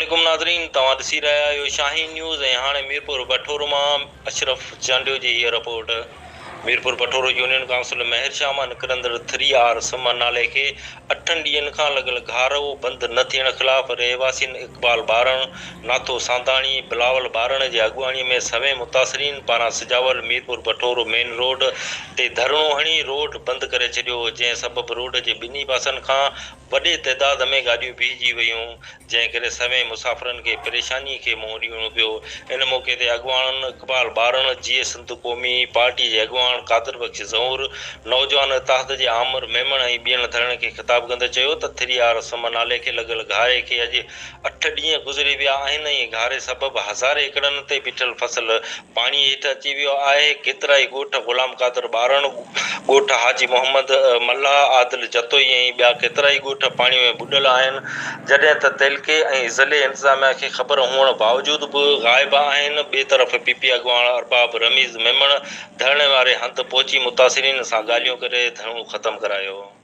अस्सलामुअलैकुम नाज़रीन, तव्हां ॾिसी रहिया आहियो शाहीन न्यूज़ ऐं हाणे मीरपुर बठोर मां अशरफ चांडियो जी हीअ रिपोर्ट। मीरपुर बठोर यूनियन काउंसिल महर शाह मां निकिरंदड़ 3R सम नाले खे 8 ॾींहनि खां लॻल घारो बंदि न थियण ख़िलाफ़ रहवासियुनि इक़बाल बारण, नाथो सांताणी, बिलावल बारण जे अॻुवाणीअ में सवें मुतासिरीन पारां सिजावल मीरपुर बठोर मेन रोड ते धरणो हणी रोड बंदि करे छॾियो, जंहिं सबबि रोड जे ॿिन्ही पासनि खां वॾे तइदाद में गाॾियूं बीहजी वयूं, जंहिं करे सवें मुसाफ़िरनि खे परेशानीअ खे मुंहुं ॾियणो पियो। इन मौक़े ते अॻुवान इक़बाल बारण, GS सिंध क़ौमी पार्टी जे अॻुवान कादिर बख़्श ज़हूर, नौजवान इत्तेहाद जे आमिर मेमण ऐं ॿियनि धरणे खे ख़िताब कंदे चयो त 3R सम नाले खे लॻल घारे खे अॼु 8 ॾींहं गुज़री विया आहिनि ऐं घारे सबबि हज़ारे एकड़नि ते बीठल फसल पाणी हेठि अची वियो आहे। केतिरा ई ॻोठ ग़ुलाम कादिर बारण, ॻोठ हाजी मोहम्मद मल्ला, आदिल जतोई ऐं ॿिया केतिरा ई ॻोठ पाणीअ में बुॾल आहिनि, जॾहिं त तेलके ऐं ज़िले इंतिज़ामिया खे ख़बर हुअण बावजूद बि ग़ाइब आहिनि। ॿिए तरफ़ PP अॻुवान अरबाब रमीज़ मेमण धरणे वारे हंधि पहुची मुतासिरीन सां ॻाल्हियूं करे धरणो ख़तमु करायो।